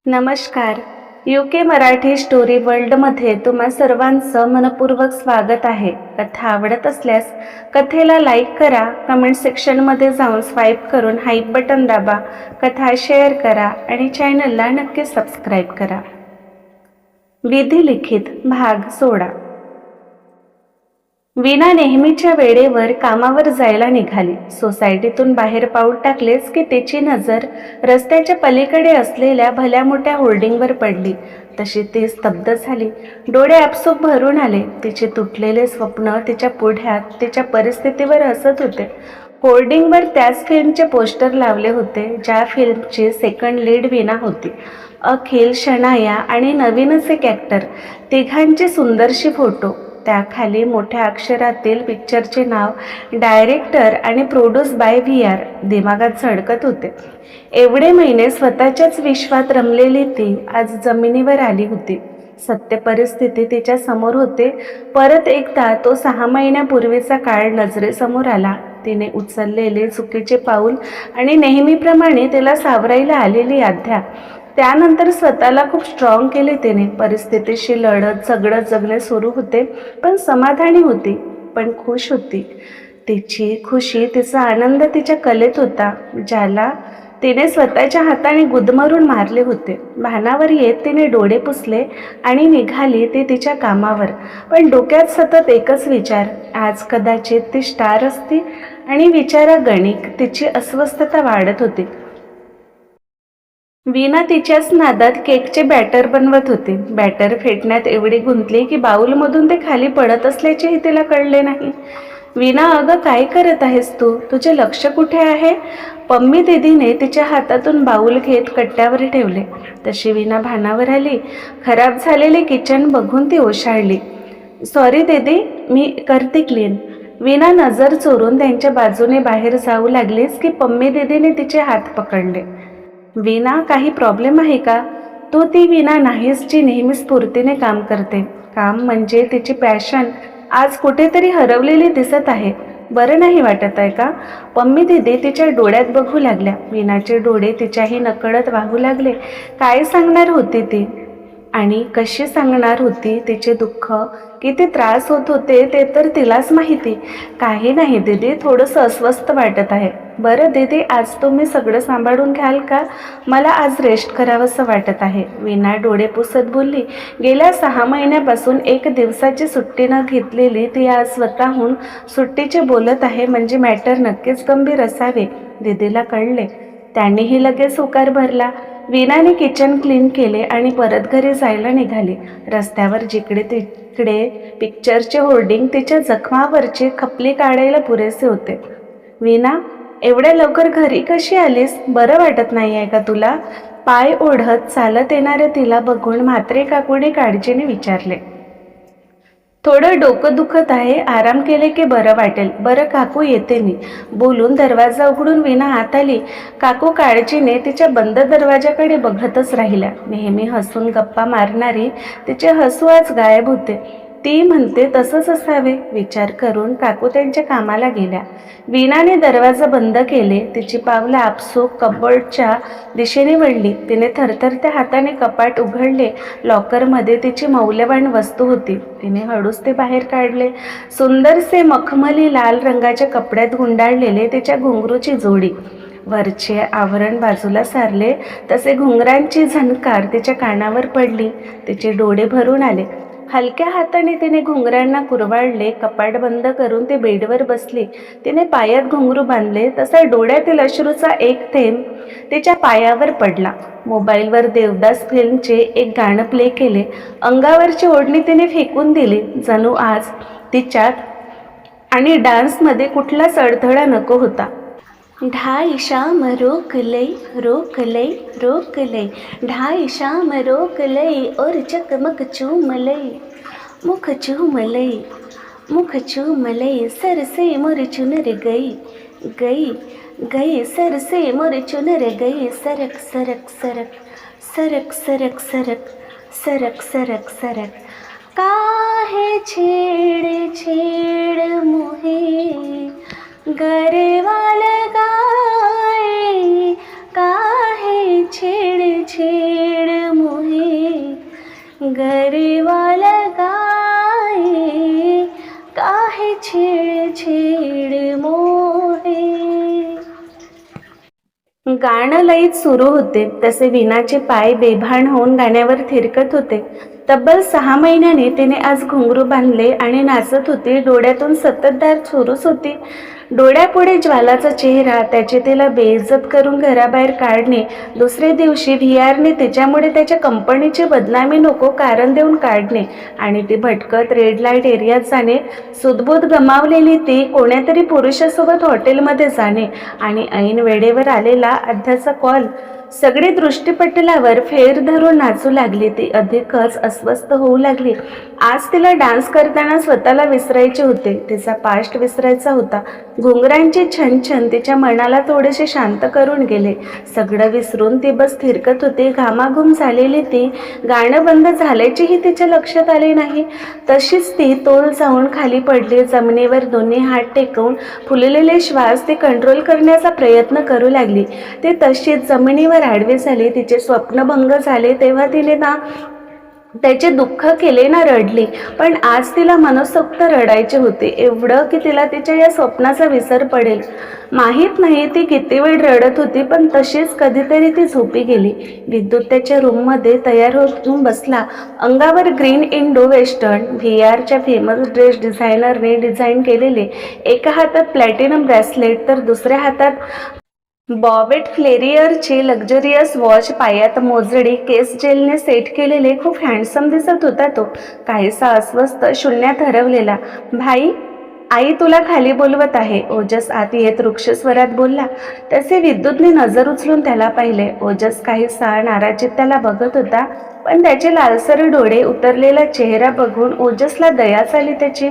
नमस्कार. UK Marathi story वर्ल्डमध्ये तुम्हा सर्वांचं मनपूर्वक स्वागत आहे. कथा आवडत असल्यास कथेला लाईक करा, कमेंट सेक्शनमध्ये जाऊन स्वाईप करून हाईप बटन दाबा, कथा शेअर करा आणि चॅनलला नक्की सबस्क्राईब करा. विधी लिखित भाग 16. वीणा नेहमीच्या वेळेवर कामावर जायला निघाली. सोसायटीतून बाहेर पाऊल टाकलेच की तिची नजर रस्त्याच्या पलीकडे असलेल्या भल्या मोठ्या होर्डिंगवर पडली. तशी ती स्तब्ध झाली. डोळे आपसूक भरून आले. तिचे तुटलेले स्वप्न तिच्या पुढ्यात तिच्या परिस्थितीवर हसत होते. होर्डिंगवर त्याच फिल्मचे पोस्टर लावले होते ज्या फिल्मची सेकंड लीड वीणा होती. अखिल, शनाया आणि नवीनच एक ॲक्टर, तिघांची सुंदरशी फोटो. त्याखाली मोठ्या अक्षरातील पिक्चरचे नाव, डायरेक्टर आणि प्रोड्यूस बाय VR दिमागात झळकत होते. एवढे महिने स्वतःच्याच विश्वात रमलेली ती आज जमिनीवर आली होती. सत्य परिस्थिती तिच्या समोर होते. परत एकदा तो 6 महिन्यापूर्वीचा काळ नजरेसमोर आला. तिने उचललेले चुकीचे पाऊल आणि नेहमीप्रमाणे तिला सावरायला आलेली आध्या. त्यानंतर स्वतःला खूप स्ट्रॉंग केले तिने. परिस्थितीशी लढत सगळं जगणे सुरू होते, पण समाधानी होती, पण खुश होती. तिची खुशी, तिचा आनंद तिच्या कलेत होता, ज्याला तिने स्वतःच्या हाताने गुदमरून मारले होते. भानावर येत तिने डोळे पुसले आणि निघाली ती तिच्या कामावर. पण डोक्यात सतत एकच विचार, आज कदाचित ती स्टार असती. आणि विचारागणिक तिची अस्वस्थता वाढत होती. वीणा तिच्याच नादात केकचे बॅटर बनवत होती. बॅटर फेटण्यात एवढी गुंतली की बाऊलमधून ते खाली पडत असल्याचेही तिला कळले नाही. वीणा, अगं काय करत आहेस तू? तुझे लक्ष कुठे आहे? पम्मी दीदीने तिच्या हातातून बाऊल घेत कट्ट्यावर ठेवले. तशी वीणा भानावर आली. खराब झालेले किचन बघून ती ओशाळली. सॉरी दीदी, मी करते क्लीन. वीणा नजर चोरून त्यांच्या बाजूने बाहेर जाऊ लागलीच की पम्मी दीदीने तिचे हात पकडले. वीणा, काही प्रॉब्लेम आहे का? तू ती वीणा नाहीस जी नेहमी स्फूर्तीने काम करते. काम म्हणजे तिची पॅशन आज कुठेतरी हरवलेली दिसत आहे. बरं नाही वाटत आहे का? पम्मी दीदी तिच्या डोळ्यात बघू लागल्या. वीणाचे डोळे तिच्याही नकळत वाहू लागले. काय सांगणार होती ती आणि कशी सांगणार होती तिचे दुःख? किती त्रास होत होते ते तर तिलाच माहिती. काही नाही दीदी, थोडंसं अस्वस्थ वाटत आहे. बरं दीदी, आज तुम्ही सगळं सांभाळून घ्याल का? मला आज रेस्ट करावंसं वाटत आहे. वीणा डोळे पुसत बोलली. गेल्या 6 महिन्यापासून 1 दिवसाची सुट्टी न घेतलेली ती आज स्वतःहून सुट्टीचे बोलत आहे, म्हणजे मॅटर नक्कीच गंभीर असावे. दीदीला कळले. त्यांनीही लगेच होकार भरला. वीणाने किचन क्लीन केले आणि परत घरी जायला निघाली. रस्त्यावर जिकडे तिकडे पिक्चरचे होर्डिंग तिच्या जखमावरची खपली काढायला पुरेसे होते. वीणा, एवढ्या लवकर घरी कशी आलीस? बरं वाटत नाही आहे का तुला? पाय ओढत चालत येणाऱ्या तिला बघून म्हात्रे काकूने काळजीने विचारले. थोडं डोकं दुखत आहे, आराम केले की बरं वाटेल. बरं काकू, येते मी, बोलून दरवाजा उघडून वीणा आत आली. काकू काळजीने तिच्या बंद दरवाजाकडे बघतच राहिल्या. नेहमी हसून गप्पा मारणारी तिचे हसू आज गायब होते. ती म्हणते तसंच असावे विचार करून काकू त्यांच्या कामाला गेल्या. वीणाने दरवाजा बंद केले. तिची पावलं आपसूक कबोर्डच्या दिशेने वळली. तिने थरथरत्या हाताने कपाट उघडले. लॉकरमध्ये तिची मौल्यवान वस्तू होती. तिने हळूच ते बाहेर काढले. सुंदरसे मखमली लाल रंगाच्या कपड्यात गुंडाळलेले तिच्या घुंगरूची जोडी. वरचे आवरण बाजूला सारले तसे घुंगरांची झणकार तिच्या कानावर पडली. तिचे डोळे भरून आले. हलक्या हाताने तिने घुंगरांना कुरवाळले. कपाट बंद करून ती बेडवर बसली. तिने पायात घुंगरू बांधले तसा डोळ्यातील अश्रूचा एक थेंब तिच्या पायावर पडला. मोबाईलवर देवदास फिल्मचे एक गाणं प्ले केले. अंगावरची ओढणी तिने फेकून दिली. जणू आज तिच्यात आणि डान्समध्ये कुठलाच अडथळा नको होता. ढाई शाम रोक लई रोक लई रोक लई, ढाई शाम रोक लई और चकमक चूम लई, मुख चूम लई, मुख चूम लई, सर से मोर चुनर गई गई गई, सर से मोर चुनर गई, सरक सरक सरक सरक सरक सरक सरक सरक सरक, काहे छेड़ छेड़ मुहे गरवा लगाए, काहे छेड़ छेड़ गरवा लगाए काहे छेड़ छेड़ मोहे. गाणं लईत सुरू होते तसे विनाचे पाय बेभान होऊन गाण्यावर थिरकत होते. तब्बल 6 महिन्याने तिने आज घुंगरू बांधले आणि नाचत होती. डोळ्यातून सततधार सुरूच होती. डोळ्यापुढे ज्वालाचा चेहरा, त्याचे तिला बेइज्जत करून घराबाहेर काढणे. दुसरे दिवशी व्हीआरने तिच्यामुळे त्याच्या कंपनीची बदनामी नको कारण देऊन काढणे आणि ती भटकत रेड लाईट एरियात जाणे. सुदबुद गमावलेली ती कोण्यातरी पुरुषासोबत हॉटेलमध्ये जाणे आणि ऐन वेळेवर आलेला अध्याचा कॉल. सगळी दृष्टीपटलावर फेर धरून नाचू लागली. ती अधिकच अस्वस्थ होऊ लागली. आज तिला डान्स करताना स्वतःला विसरायचे होते. तिचा पास्ट विसरायचा होता. घुंगरांचे छनछन तिच्या मनाला थोडेसे शांत करून गेले. सगळं विसरून ती बस थिरकत होती. घामाघूम झालेली ती गाणं बंद झाल्याचेही तिच्या लक्षात आले नाही. तशीच ती तोल जाऊन खाली पडली. जमिनीवर दोन्ही हात टेकवून फुललेले श्वास ती कंट्रोल करण्याचा प्रयत्न करू लागली. ती तशीच जमिनीवर आडवी झाली. तिचे स्वप्नभंग झाले तेव्हा तिने ना त्याचे दुःख केले ना रडली. पण आज तिला मनसोक्त रडायचे होते. एवढं की तिला तिच्या या स्वप्नाचा विसर पडेल. माहीत नाही ती किती वेळ रडत होती, पण तशीच कधीतरी ती झोपी गेली. विद्युत त्याच्या रूममध्ये तयार होऊन बसला. अंगावर ग्रीन इंडो वेस्टर्न व्हीआरच्या फेमस ड्रेस डिझायनरने डिझाईन केलेले. एका हातात प्लॅटिनम ब्रेसलेट तर दुसऱ्या हातात बॉबेट फ्लेरियरची लक्झरियस वॉच, पायात मोजडी, केस जेलने सेट केलेले. खूप हँडसम दिसत होता तो. काहीसा अस्वस्थ, शून्यात हरवलेला. भाई, आई तुला खाली बोलवत आहे, ओजस आत येत वृक्षस्वरात बोलला. तसे विद्युतने नजर उचलून त्याला पाहिले. ओजस काहीसा नाराजीत त्याला बघत होता, पण त्याचे लालसर डोळे, उतरलेला चेहरा बघून ओजसला दयाच आली त्याची.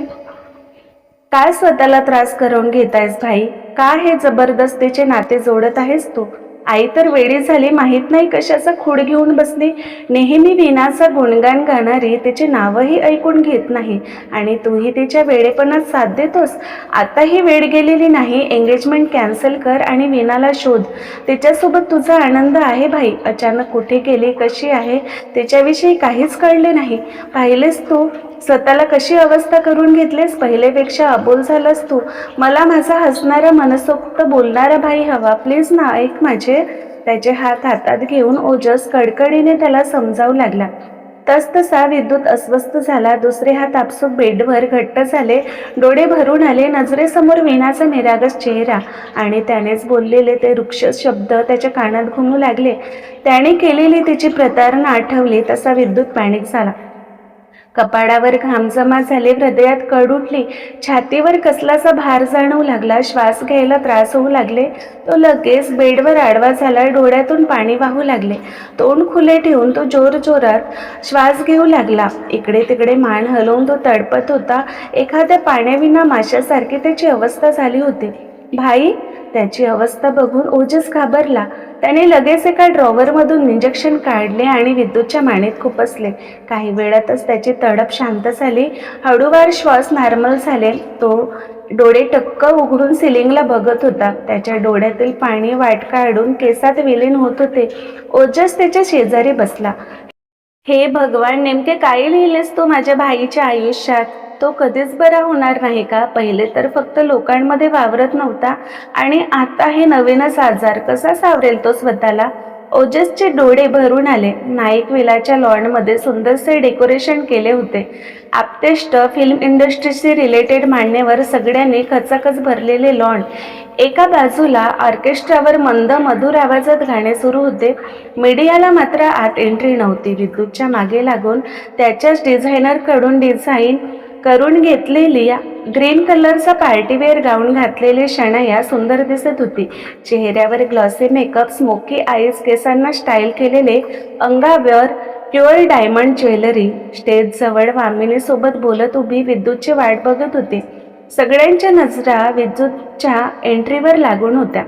काय स्वतःला त्रास करून घेतायस भाई? का हे जबरदस्तीचे नाते जोडत आहेस तू? आई तर वेडी झाली, माहीत नाही कशाचा खूड घेऊन बसली. नेहमी विनाचा गुणगान गाणारी तिचे नावही ऐकून घेत नाही आणि तूही तिच्या वेडेपणात साथ देतोस. आता ही वेळ गेलेली नाही. एंगेजमेंट कॅन्सल कर आणि विनाला शोध. तिच्यासोबत तुझा आनंद आहे भाई. अचानक कुठे गेली, कशी आहे, तिच्याविषयी काहीच कळले नाही. पाहिलेस तू स्वतःला कशी अवस्था करून घेतलीस? पहिलेपेक्षा अबोल झालास तू. मला माझा हसणारा, मनसोक्त बोलणारा भाई हवा. प्लीज ना, ऐक माझे. त्याचे हात हातात घेऊन ओजस कडकडीने त्याला समजावू लागला. तसतसा विद्युत अस्वस्थ झाला. दुसरे हात आपसूक बेडवर घट्ट झाले. डोळे भरून आले. नजरेसमोर विनाचा निरागस चेहरा आणि त्यानेच बोललेले ते वृक्ष शब्द त्याच्या कानात घुमू लागले. त्याने केलेली तिची प्रतारणा आठवली तसा विद्युत पॅनिक झाला. कपाडावर घाम जमा झाले. हृदयात कड उठली. छातीवर कसलाचा भार जाणवू लागला. श्वास घ्यायला त्रास होऊ लागले. तो लगेच बेडवर आडवा झाला. डोळ्यातून पाणी वाहू लागले. तोंड खुले ठेवून तो जोरजोरात श्वास घेऊ लागला. इकडे तिकडे मान हलवून तो तडपत होता. एखाद्या पाण्याविना माशासारखी त्याची अवस्था झाली होती. भाई, त्याची अवस्था बघून ओजस घाबरला. त्याने लगेच एका ड्रॉवरमधून इंजेक्शन काढले आणि विद्युतच्या मानेत खुपसले. काही वेळातच त्याची तडप शांत झाली. हळूवार श्वास नॉर्मल झाले. तो डोळे टक्क उघडून सिलिंगला बघत होता. त्याच्या डोळ्यातील पाणी वाट काढून केसात विलीन होत होते. ओजस त्याच्या शेजारी बसला. हे भगवान, नेमके काय लिहिलेस तू माझ्या भाईच्या आयुष्यात? तो कधीच बरा होणार नाही का? पहिले तर फक्त लोकांमध्ये वावरत नव्हता आणि आता हे नवीनच आजार. कसा सावरेल तो स्वतःला? ओजसचे डोळे भरून आले. नाईक विलाच्या लॉनमध्ये सुंदरसे डेकोरेशन केले होते. आप्तेष्ट, फिल्म इंडस्ट्रीशी रिलेटेड मान्यवर सगळ्यांनी खचाखच भरलेले लॉन. एका बाजूला ऑर्केस्ट्रावर मंद मधुर आवाजात गाणे सुरू होते. मीडियाला मात्र आत एंट्री नव्हती. विद्युतच्या मागे लागून त्याच्याच डिझायनरकडून डिझाईन करून घेतलेली ग्रीन कलरचा पार्टीवेअर गाऊन घातलेली शनाया सुंदर दिसत होती. चेहऱ्यावर ग्लॉसी मेकअप, स्मोकी आईज, केसांना स्टाईल केलेले, अंगावर प्युअर डायमंड ज्वेलरी. स्टेजजवळ वामिनीसोबत बोलत उभी विद्युतची वाट बघत होती. सगळ्यांच्या नजरा विद्युतच्या एंट्रीवर लागून होत्या.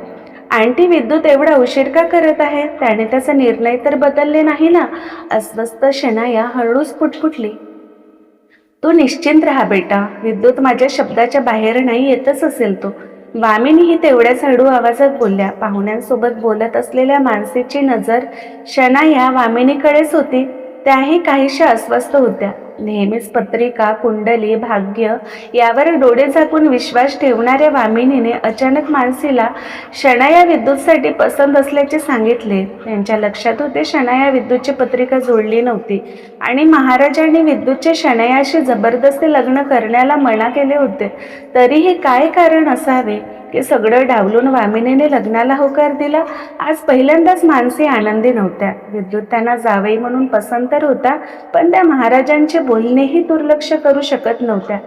आंटी, विद्युत एवढा उशीर का करत आहे? त्याने त्याचा निर्णय तर बदलले नाही ना? अस्वस्थ शनाया हळूच पुटपुटली. तू निश्चिंत राहा बेटा. विद्युत माझ्या शब्दाच्या बाहेर नाही, येतच असेल तो. वामिनीही तेवढ्याच हळू आवाजात बोलल्या. पाहुण्यांसोबत बोलत असलेल्या माणसेची नजर शनाया वामिनीकडेच होती. त्याही काहीशा अस्वस्थ होत्या. नेहमीच पत्रिका, कुंडली, भाग्य यावर डोळे झाकून विश्वास ठेवणाऱ्या वामिनीने अचानक मानसीला शनाया विद्युतसाठी पसंत असल्याचे सांगितले. त्यांच्या लक्षात होते शनाया विद्युतची पत्रिका जोडली नव्हती आणि महाराजांनी विद्युतच्या शनायाशी जबरदस्ती लग्न करण्याला मना केले होते. तरीही काय कारण असावे की सगळं डावलून वामिनीने लग्नाला होकार दिला? आज पहिल्यांदाच मानसी आनंदी नव्हत्या. विद्युत त्यांना जावई म्हणून पसंत तर होता, पण त्या महाराजांचे बोलणेही दुर्लक्ष करू शकत नव्हत्या.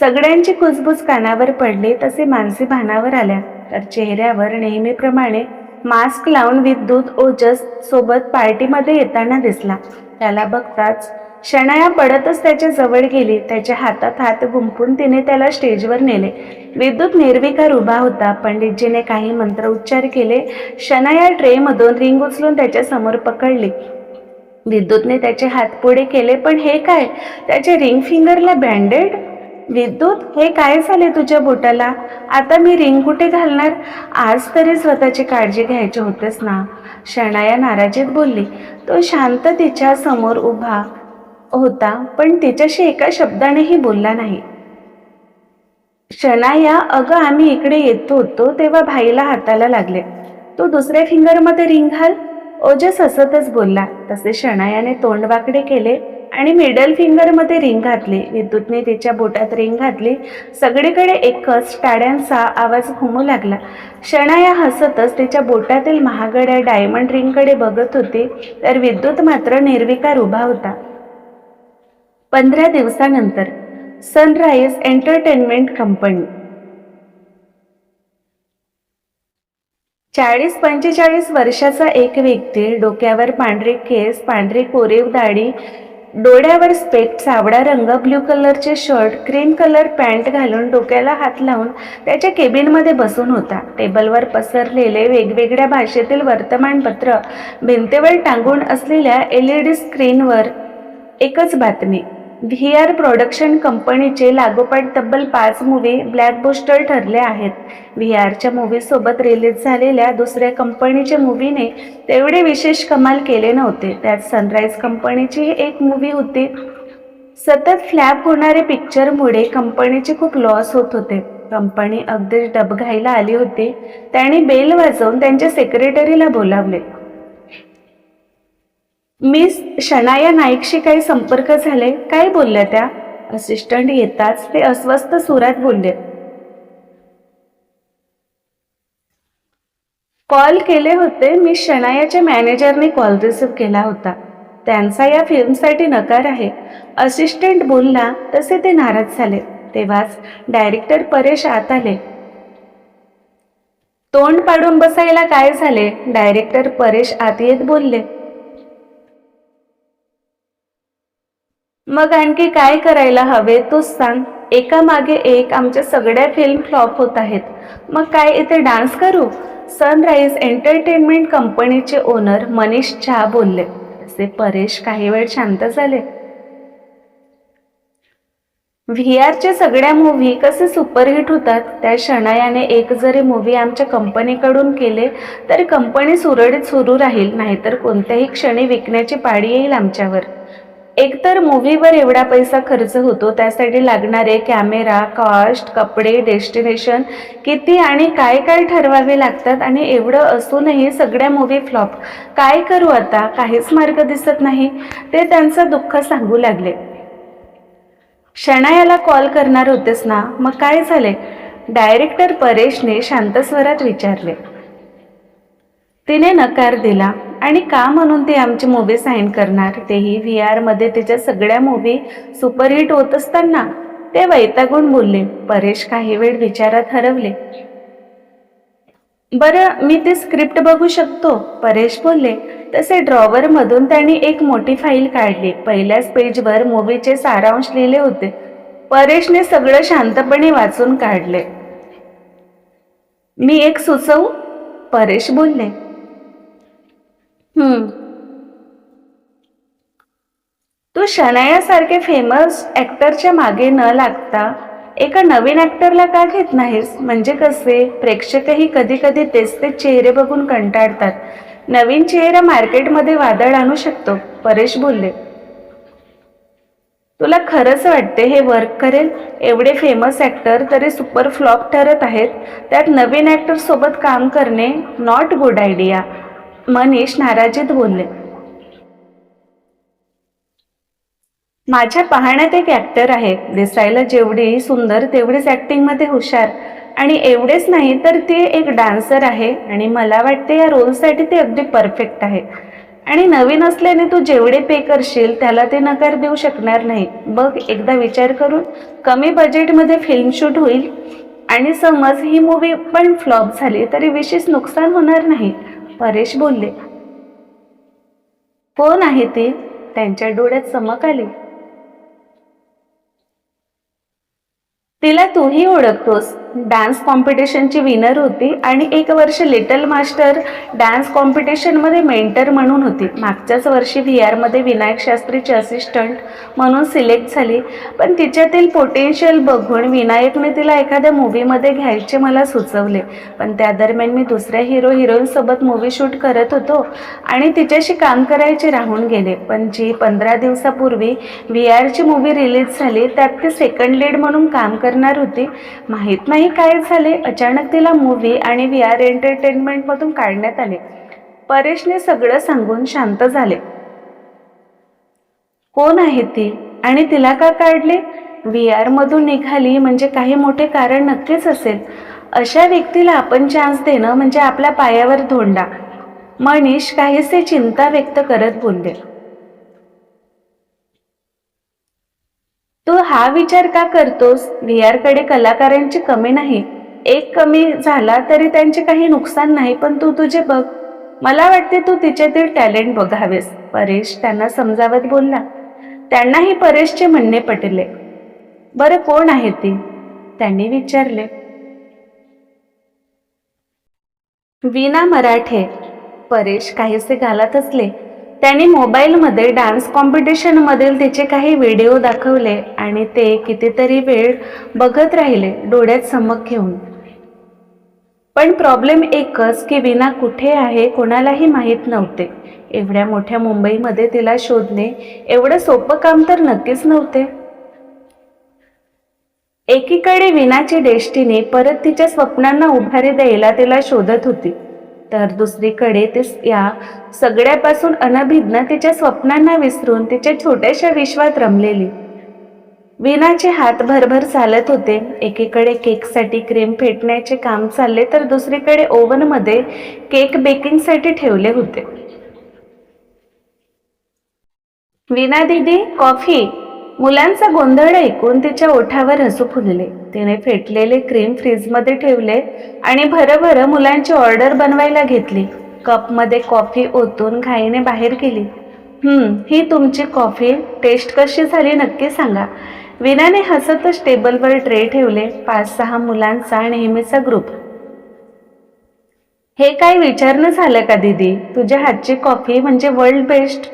सगळ्यांची कुजबुज कानावर पडली तसे मानसी भानावर आल्या तर चेहऱ्यावर नेहमीप्रमाणे मास्क लावून विद्युत ओजस सोबत पार्टीमध्ये येताना दिसला. त्याला बघताच शनाया पडतच त्याच्या जवळ गेली. त्याच्या हातात हात गुंफून तिने त्याला स्टेजवर नेले. विद्युत निर्विकार उभा होता. पंडितजीने काही मंत्र उच्चार केले. शनाया ट्रेमधून रिंग उचलून त्याच्या समोर पकडली. विद्युतने त्याचे हात पुढे केले. पण हे काय? त्याच्या रिंग फिंगरला बँडेड? विद्युत, हे काय झाले तुझ्या बोटाला? आता मी रिंग कुठे घालणार? आज तरी स्वतःची काळजी घ्यायची होतेस ना? शनाया नाराजीत बोलली. तो शांत तिच्या समोर उभा होता, पण तिच्याशी एका शब्दानेही बोलला नाही. शनाया, अगं आम्ही इकडे येत होतो तेव्हा भाईला हाताला लागले. तू दुसऱ्या फिंगरमध्ये रिंग घाल. ओजस हसतच बोलला. तसे शनायाने तोंड वाकडे केले आणि मिडल फिंगरमध्ये रिंग घातली. विद्युतने तिच्या बोटात रिंग घातली. सगळीकडे एकच टाळ्यांचा आवाज घुमू लागला. शनाया हसतच तिच्या बोटातील महागड्या डायमंड रिंगकडे बघत होती, तर विद्युत मात्र निर्विकार उभा होता. 15 दिवसानंतर सनराइज एंटरटेनमेंट कंपनी. 40-45 वर्षाचा एक व्यक्ती, डोक्यावर पांढरे केस, पांढरी कोरीव दाढी, डोळ्यावर स्पेक्स, सावळा रंग, ब्ल्यू कलरचे शर्ट, क्रीम कलर पॅन्ट घालून डोक्याला हात लावून त्याच्या केबिनमध्ये बसून होता. टेबलवर पसरलेले वेगवेगळ्या भाषेतील वर्तमानपत्र, भिंतीवर टांगून असलेल्या LED स्क्रीनवर एकच बातमी. VR प्रोडक्शन कंपनीचे लागोपाठ तब्बल 5 मूव्ही ब्लॅकबस्टर ठरले आहेत. VRच्या मूव्हीसोबत रिलीज झालेल्या दुसऱ्या कंपनीच्या मूव्हीने तेवढे विशेष कमाल केले नव्हते. त्यात सनराइज कंपनीची एक मूव्ही होती. सतत फ्लॅप होणारे पिक्चरमुळे कंपनीचे खूप लॉस होत होते. कंपनी अगदीच डबघाईला आली होती. त्यांनी बेल वाजवून त्यांच्या सेक्रेटरीला बोलावले. मिस शनाया नाईकशी काही संपर्क झाले? काय बोलल्या त्या? असिस्टंट येताच ते अस्वस्थ सुरात बोलले. कॉल केले होते. मिस शनायाच्या मॅनेजरने कॉल रिसीव्ह केला होता. त्यांचा या फिल्मसाठी नकार आहे. असिस्टंट बोलला तसे ते नाराज झाले. तेव्हाच डायरेक्टर परेश आत आले. तोंड पाडून बसायला काय झाले? डायरेक्टर परेश आत येत बोलले. मग आणखी काय करायला हवे तूच सांग. एका मागे एक आमच्या सगळ्या फिल्म फ्लॉप होत आहेत. मग काय इथे डान्स करू? सनराइज एंटरटेनमेंट कंपनीचे ओनर मनीष झा बोलले. असे परेश काही वेळ शांत झाले. VRच्या सगळ्या मूव्ही कसे सुपरहिट होतात. त्या शनायाने एक जरी मूव्ही आमच्या कंपनीकडून केले तर कंपनी सुरळीत सुरू राहील, नाहीतर कोणत्याही क्षणी विकण्याची पाळी येईल आमच्यावर. एकतर मूव्हीवर एवढा पैसा खर्च होतो, त्यासाठी लागणारे कॅमेरा, कॉस्ट, कपडे, डेस्टिनेशन किती आणि काय काय ठरवावे लागतात. आणि एवढं असूनही सगळ्या मूव्ही फ्लॉप. काय करू आता? काहीच मार्ग दिसत नाही. ते त्यांचं दुःख सांगू लागले. शनायाला कॉल करणार होतेस ना? मग काय झाले? डायरेक्टर परेशने शांत स्वरात विचारले. तिने नकार दिला. आणि का म्हणून ती आमची मूव्ही साईन करणार, तेही VRमध्ये तिच्या सगळ्या मूव्ही सुपरहिट होत असताना? ते वैतागून बोलले. परेश काही वेळ विचारात हरवले. बरं, मी ती स्क्रिप्ट बघू शकतो? परेश बोलले. तसे ड्रॉवरमधून त्यांनी एक मोठी फाईल काढली. पहिल्याच पेजवर मूव्हीचे सारांश लिहिले होते. परेशने सगळं शांतपणे वाचून काढले. मी एक सुचवू? परेश बोलले. तू शनायासारखे फेमस ॲक्टरच्या मागे न लागता एका नवीन ॲक्टरला का घेत नाहीस? म्हणजे कसे, प्रेक्षकही कधी कधी तेच चेहरे बघून कंटाळतात. नवीन चेहरा मार्केटमध्ये वादळ आणू शकतो, परेश बोलले. तुला खरंच वाटते हे वर्क करेल? एवढे फेमस ॲक्टर तरी सुपर फ्लॉप ठरत आहेत. त्यात नवीन ॲक्टर सोबत काम करणे नॉट गुड आयडिया, मनीष नाराजीत बोलले. माझ्या पाहण्यात एक ॲक्टर आहे, दिसायला जेवढी सुंदर तेवढीच ॲक्टिंगमध्ये हुशार, आणि एवढेच नाही तर ती एक डान्सर आहे आणि मला वाटते या रोलसाठी ती अगदी परफेक्ट आहे. आणि नवीन असल्याने तू जेवढे पे करशील त्याला ते नकार देऊ शकणार नाही. बघ एकदा विचार करून, कमी बजेटमध्ये फिल्म शूट होईल आणि समज ही मूवी पण फ्लॉप झाली तरी विशेष नुकसान होणार नाही, परेश बोलले. कोण आहे ती? त्यांच्या डोळ्यात चमक आली. तिला तूही ओळखतोस, डान्स कॉम्पिटिशनची विनर होती आणि 1 वर्ष लिटल मास्टर डान्स कॉम्पिटिशनमध्ये मेंटर म्हणून होती. मागच्याच वर्षी VR मध्ये विनायक शास्त्रीची असिस्टंट म्हणून सिलेक्ट झाली. पण तिच्यातील पोटेन्शियल बघून विनायकने तिला एखाद्या मूवीमध्ये घ्यायचे मला सुचवले. पण त्या दरम्यान मी दुसऱ्या हिरोईनसोबत मूवी शूट करत होतो आणि तिच्याशी काम करायचे राहून गेले. पण जी 15 दिवसापूर्वी VRची मूवी रिलीज झाली त्यात ती सेकंड लीड म्हणून काम करणार होती. माहीत नाही काय झाले, अचानक तिला मूवी आणि VR एंटरटेनमेंटमधून काढण्यात आले. परेशने सगळं सांगून शांत झाले. कोण आहे ती आणि तिला का काढले? VR मधून निघाली म्हणजे काही मोठे कारण नक्कीच असेल. अशा व्यक्तीला आपण चान्स देणं म्हणजे आपल्या पायावर धोंडा, मनीष काहीसे चिंता व्यक्त करत बोलले. तू हा विचार का करतोस? VR कडे कलाकारांची कमी नाही. एक कमी झाला तरी त्यांचे काही नुकसान नाही, पण तू तुझे बघ. मला वाटते तू तिच्यातील टॅलेंट बघावेस, परेश त्यांना समजावत बोलला. त्यांनाही परेशचे म्हणणे पटले. बरं कोण आहे ती? त्यांनी विचारले. वीणा मराठे, परेश काहीसे घालत असले. त्यांनी मोबाईलमध्ये डान्स कॉम्पिटिशनमधील तिचे काही व्हिडिओ दाखवले आणि ते कितीतरी वेळ बघत राहिले, डोळ्यात चमक घेऊन. पण प्रॉब्लेम एकच की वीणा कुठे आहे कोणालाही माहीत नव्हते. एवढ्या मोठ्या मुंबईमध्ये तिला शोधणे एवढं सोपं काम तर नक्कीच नव्हते. एकीकडे वीणाची डेस्टिनी परत तिच्या स्वप्नांना उभारी द्यायला तिला शोधत होती, तर दुसरीकडे ती या सगळ्यापासून अनभिज्ञ तिच्या स्वप्नांना विसरून तिच्या छोट्याशा विश्वात रमलेली. वीणाचे हात भरभर चालत होते. एकीकडे केकसाठी क्रीम फेटण्याचे काम चालले तर दुसरीकडे ओव्हनमध्ये केक बेकिंगसाठी ठेवले होते. वीणा दीदी, कॉफी. मुलांचा गोंधळ ऐकून तिच्या ओठावर हसू फुलले. तिने फेटलेले क्रीम फ्रीजमध्ये ठेवले आणि भरभर मुलांची ऑर्डर बनवायला घेतली. कपमध्ये कॉफी ओतून घाईने बाहेर गेली. ही तुमची कॉफी, टेस्ट कशी झाली नक्की सांगा. वीणाने हसतच टेबलवर ट्रे ठेवले. 5-6 मुलांचा नेहमीचा ग्रुप. हे काय विचारणं झालं का दीदी? तुझ्या हातची कॉफी म्हणजे वर्ल्ड बेस्ट.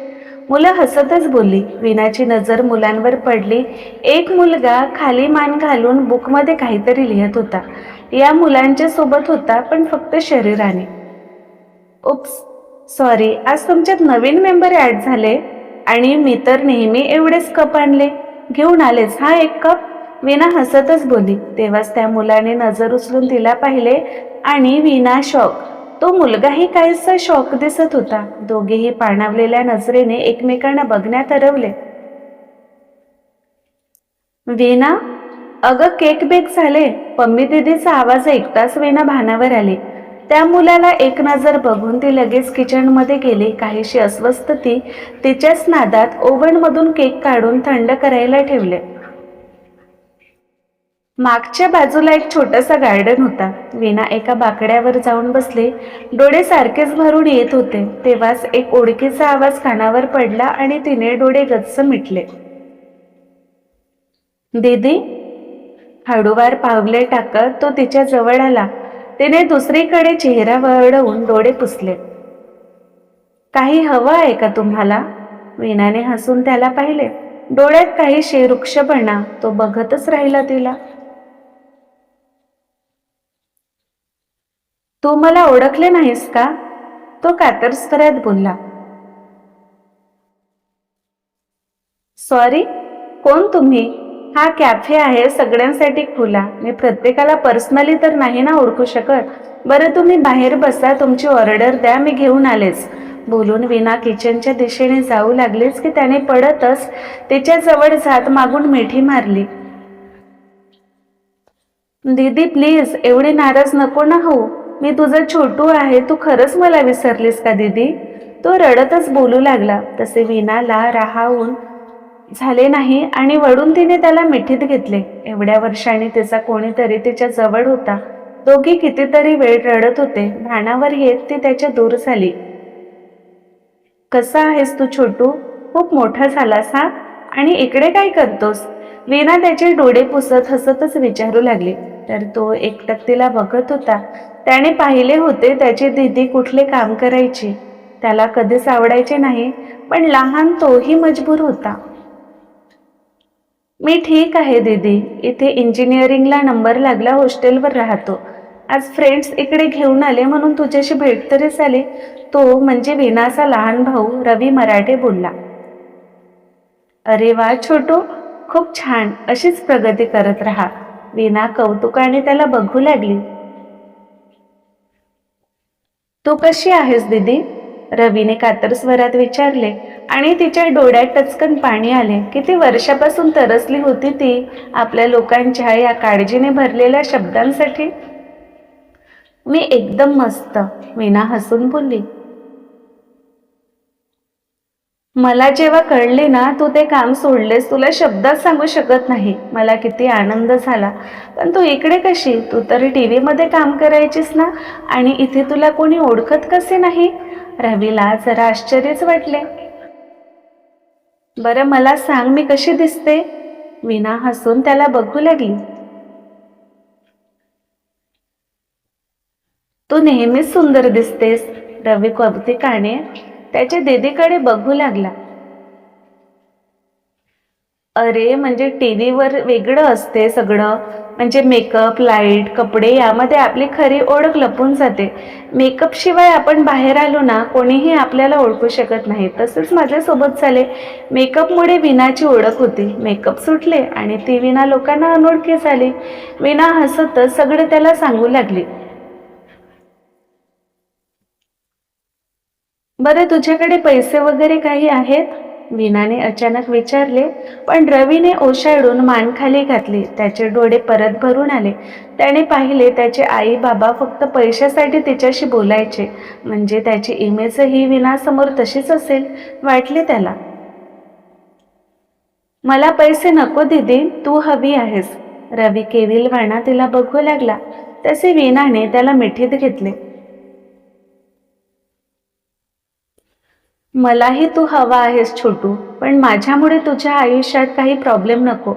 मुलं हसतच बोलली. वीणाची नजर मुलांवर पडली. एक मुलगा खाली मान घालून बुकमध्ये काहीतरी लिहत होता. या मुलांच्या सोबत होता, पण फक्त शरीराने. उप्स, सॉरी, आज तुमच्यात नवीन मेंबर ॲड झाले आणि मी तर नेहमी एवढेच कप आणले. घेऊन आलेच हा एक कप. वीणा हसतच बोलली. तेव्हाच त्या मुलाने नजर उचलून तिला पाहिले आणि वीणा शॉक. तो मुलगाही काहीसा शॉक दिसत होता. दोघेही पाणावलेल्या नजरेने एकमेकांना बघण्यात हरवले. वीणा, अगं केक बेक झाले. पम्मी दीदीचा आवाज ऐकताच वीणा भानावर आली. त्या मुलाला एक नजर बघून ती लगेच किचनमध्ये गेली. काहीशी अस्वस्थ ती तिच्याच नादात ओव्हनमधून केक काढून थंड करायला ठेवले. मागच्या बाजूला एक छोटासा गार्डन होता. वीणा एका बाकड्यावर जाऊन बसली. डोळे सारखेच भरून येत होते. तेव्हाच एक ओळखीचा आवाज कानावर पडला आणि तिने डोळे गच्च मिटले. दीदी, हळूवार पावले टाकत तो तिच्या जवळ आला. तिने दुसरीकडे चेहरा वळवून डोळे पुसले. काही हवं आहे का तुम्हाला? वीणाने हसून त्याला पाहिले. डोळ्यात काहीशी रुक्षपणा. तो बघतच राहिला तिला. तू मला ओळखले नाहीस का? तो कातर स्वरात बोलला. सॉरी, कोण तुम्ही? हा कॅफे आहे, सगळ्यांसाठी खुला. मी प्रत्येकाला पर्सनली तर नाही ना ओळखू शकत. बरं तुम्ही बाहेर बसा, तुमची ऑर्डर द्या, मी घेऊन आलेच. बोलून वीणा किचनच्या दिशेने जाऊ लागलीच की त्याने पडतच तिच्या जवळ जात मागून मिठी मारली. दीदी प्लीज, एवढी नाराज नको ना हो. मी तुझा छोटू आहे, तू खरंच मला विसरलीस का दीदी? तो रडतच बोलू लागला. तसे वीणाला राहावून झाले नाही आणि वळून तिने त्याला मिठीत घेतले. एवढ्या वर्षांनी तिचा कोणीतरी तिच्या जवळ होता. दोघी कितीतरी वेळ रडत होते. भानावर येत ती त्याच्या दूर झाली. कसा आहेस तू छोटू? खूप मोठा झालास हा? आणि इकडे काय करतोस? वीणा त्याचे डोळे पुसत हसतच विचारू लागली. तर तो एकटक तिला बघत होता. त्याने पाहिले होते त्याची दीदी कुठले काम करायची. त्याला कधीच आवडायचे नाही, पण लहान तोही मजबूर होता. मी ठीक आहे दीदी, इथे इंजिनिअरिंगला नंबर लागला, हॉस्टेलवर राहतो. आज फ्रेंड्स इकडे घेऊन आले म्हणून तुझ्याशी भेट तरी झाली. तो म्हणजे वीणाचा लहान भाऊ रवी मराठे बोलला. अरे वा छोटू, खूप छान, अशीच प्रगती करत राहा. वीणा कौतुकाने त्याला बघू लागली. तू कशी आहेस दीदी? रवीने कातर स्वरात विचारले आणि तिच्या डोळ्यात टचकन पाणी आले. किती वर्षापासून तरसली होती ती आपल्या लोकांच्या या काळजीने भरलेल्या शब्दांसाठी. मी एकदम मस्त, वीणा हसून बोलली. मला जेव्हा कळले ना तू ते काम सोडलेस, तुला शब्दात सांगू शकत नाही मला किती आनंद झाला. पण तू इकडे कशी? तू तर टीव्ही मध्ये काम करायचीस ना, आणि इथे तुला कोणी ओळखत कसे नाही? रवीला जरा आश्चर्यच वाटले. बरं मला सांग, मी कशी दिसते? वीणा हसून त्याला बघू लागली. तू नेहमीच सुंदर दिसतेस. रवी कौतुकाने त्याच्या दीदीकडे बघू लागला. अरे म्हणजे टीव्हीवर वेगळं असते सगळं, म्हणजे मेकअप, लाईट, कपडे यामध्ये आपली खरी ओळख लपून जाते. मेकअप शिवाय आपण बाहेर आलो ना, कोणीही आपल्याला ओळखू शकत नाही. तसंच माझ्यासोबत झाले. मेकअपमुळे वीणाची ओळख होती. मेकअप सुटले आणि ती वीणा लोकांना अनोळखी झाली. वीणा हसतच सगळे त्याला सांगू लागली. बरं तुझ्याकडे पैसे वगैरे काही आहेत? वीणाने अचानक विचारले. पण रवीने ओशाळून मान खाली घातली. त्याचे डोळे परत भरून आले. त्याने पाहिले त्याचे आई बाबा फक्त पैशासाठी तिच्याशी बोलायचे. म्हणजे त्याची इमेजही वीणासमोर तशीच असेल वाटले त्याला. मला पैसे नको दीदी, तू हवी आहेस. रवी केविलवाणा तिला बघू लागला. तसे वीणाने त्याला मिठीत घेतले. मलाही तू हवा आहेस छोटू, पण माझ्यामुळे तुझ्या आयुष्यात काही प्रॉब्लेम नको.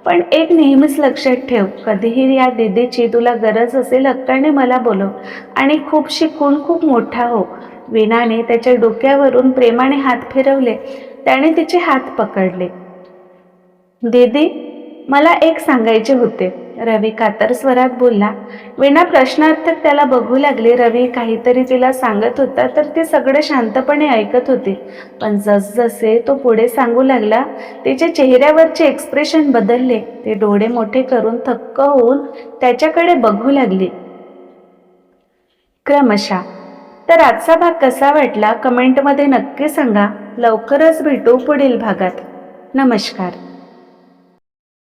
पण एक नेहमीच लक्षात ठेव, कधीही या दीदीची तुला गरज असेल हक्काने मला बोलव आणि खूप शिकून खूप मोठा हो. वीणाने त्याच्या डोक्यावरून प्रेमाने हात फिरवले. त्याने तिचे हात पकडले. दीदी, मला एक सांगायचे होते, रवी कातर स्वरात बोलला. वीणा प्रश्नार्थक त्याला बघू लागली. रवी काहीतरी तिला सांगत होता तर ती सगळे शांतपणे ऐकत होती. पण जसजसे तो पुढे सांगू लागला तिच्या चेहऱ्यावरचे एक्सप्रेशन बदलले. ते डोळे मोठे करून थक्क होऊन त्याच्याकडे बघू लागली. क्रमशः. तर आजचा भाग कसा वाटला कमेंटमध्ये नक्की सांगा. लवकरच भेटू पुढील भागात. नमस्कार.